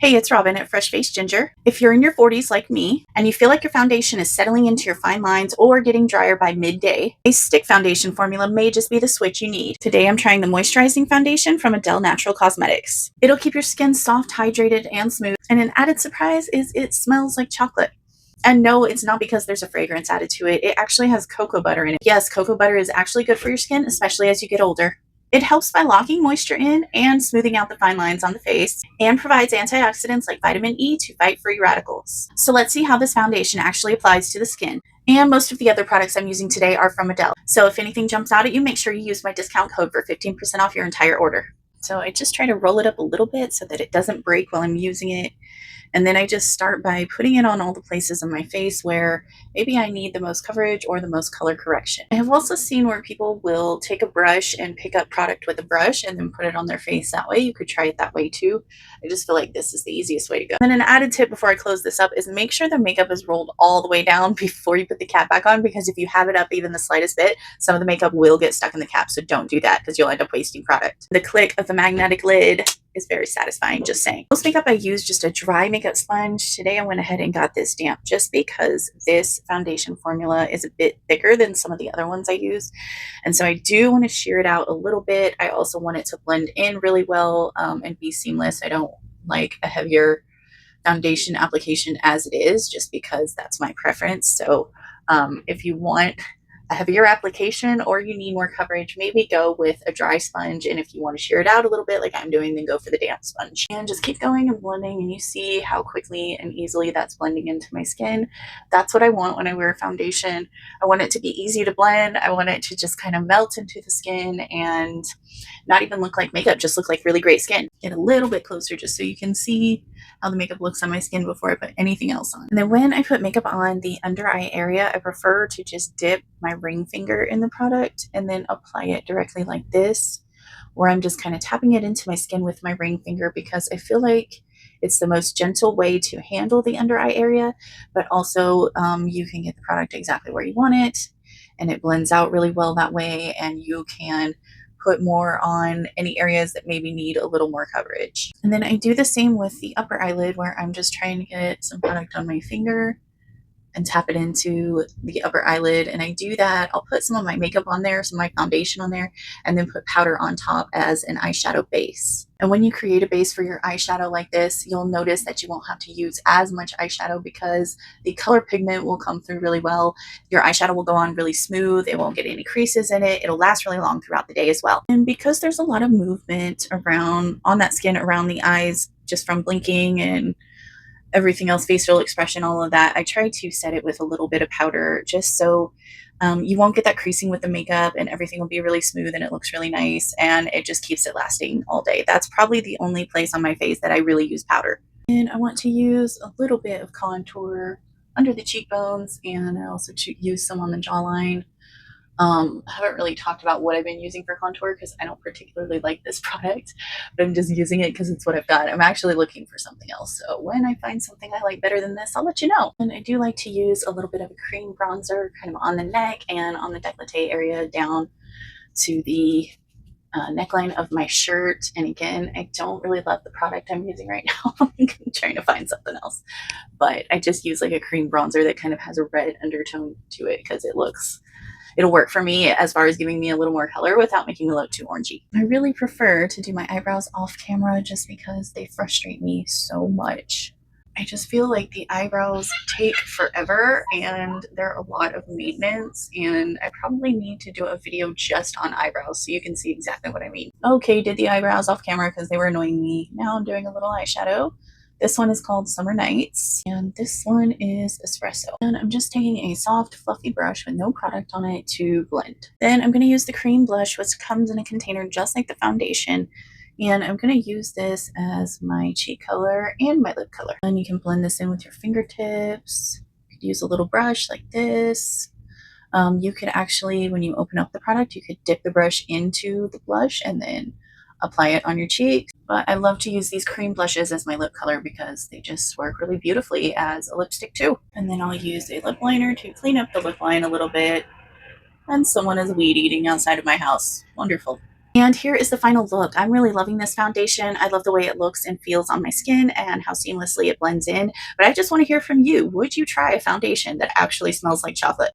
Hey, it's Robin at Fresh Face Ginger. If you're in your 40s like me and you feel like your foundation is settling into your fine lines or getting drier by midday, a stick foundation formula may just be the switch you need. Today I'm trying the moisturizing foundation from Adele Natural Cosmetics. It'll keep your skin soft, hydrated, and smooth, and an added surprise is it smells like chocolate. And no, it's not because there's a fragrance added to it. It actually has cocoa butter in it. Yes, cocoa butter is actually good for your skin, especially as you get older. It helps by locking moisture in and smoothing out the fine lines on the face, and provides antioxidants like vitamin E to fight free radicals. So let's see how this foundation actually applies to the skin. And most of the other products I'm using today are from Adele. So if anything jumps out at you, make sure you use my discount code for 15% off your entire order. So I just try to roll it up a little bit so that it doesn't break while I'm using it. And then I just start by putting it on all the places on my face where maybe I need the most coverage or the most color correction. I have also seen where people will take a brush and pick up product with a brush and then put it on their face that way. You could try it that way too. I just feel like this is the easiest way to go. And then an added tip before I close this up is make sure the makeup is rolled all the way down before you put the cap back on, because if you have it up even the slightest bit, some of the makeup will get stuck in the cap. So don't do that because you'll end up wasting product. The click of the magnetic lid is very satisfying, just saying. Most makeup I use just a dry makeup sponge. Today I went ahead and got this damp just because this foundation formula is a bit thicker than some of the other ones I use. And so I do want to shear it out a little bit. I also want it to blend in really well and be seamless. I don't like a heavier foundation application as it is, just because that's my preference. So if you want a heavier application or you need more coverage, maybe go with a dry sponge. And if you want to shear it out a little bit like I'm doing, then go for the damp sponge. And just keep going and blending, and you see how quickly and easily that's blending into my skin. That's what I want when I wear foundation. I want it to be easy to blend. I want it to just kind of melt into the skin and not even look like makeup, just look like really great skin. Get a little bit closer just so you can see how the makeup looks on my skin before I put anything else on. And then when I put makeup on the under eye area, I prefer to just dip my ring finger in the product and then apply it directly like this, where I'm just kind of tapping it into my skin with my ring finger, because I feel like it's the most gentle way to handle the under eye area, but also you can get the product exactly where you want it, and it blends out really well that way, and you can put more on any areas that maybe need a little more coverage. And then I do the same with the upper eyelid, where I'm just trying to get some product on my finger and tap it into the upper eyelid. And I do that, I'll put some of my makeup on there, some of my foundation on there, and then put powder on top as an eyeshadow base. And when you create a base for your eyeshadow like this, you'll notice that you won't have to use as much eyeshadow because the color pigment will come through really well. Your eyeshadow will go on really smooth. It won't get any creases in it. It'll last really long throughout the day as well. And because there's a lot of movement around on that skin around the eyes, just from blinking and everything else, facial expression, all of that, I try to set it with a little bit of powder just so you won't get that creasing with the makeup, and everything will be really smooth and it looks really nice, and it just keeps it lasting all day. That's probably the only place on my face that I really use powder. And I want to use a little bit of contour under the cheekbones, and I also use some on the jawline. I haven't really talked about what I've been using for contour because I don't particularly like this product, but I'm just using it because it's what I've got. I'm actually looking for something else, so when I find something I like better than this, I'll let you know. And I do like to use a little bit of a cream bronzer kind of on the neck and on the décolleté area down to the neckline of my shirt. And again, I don't really love the product I'm using right now. I'm trying to find something else, but I just use like a cream bronzer that kind of has a red undertone to it because it'll work for me as far as giving me a little more color without making me look too orangey. I really prefer to do my eyebrows off camera just because they frustrate me so much. I just feel like the eyebrows take forever and they're a lot of maintenance, and I probably need to do a video just on eyebrows so you can see exactly what I mean. Okay, did the eyebrows off camera because they were annoying me. Now I'm doing a little eyeshadow. This one is called Summer Nights, and this one is Espresso. And I'm just taking a soft, fluffy brush with no product on it to blend. Then I'm going to use the cream blush, which comes in a container just like the foundation. And I'm going to use this as my cheek color and my lip color. And you can blend this in with your fingertips. You could use a little brush like this. You could actually, when you open up the product, you could dip the brush into the blush and then apply it on your cheeks. But I love to use these cream blushes as my lip color because they just work really beautifully as a lipstick too. And then I'll use a lip liner to clean up the lip line a little bit. And someone is weed eating outside of my house. Wonderful. And here is the final look. I'm really loving this foundation. I love the way it looks and feels on my skin and how seamlessly it blends in. But I just want to hear from you. Would you try a foundation that actually smells like chocolate?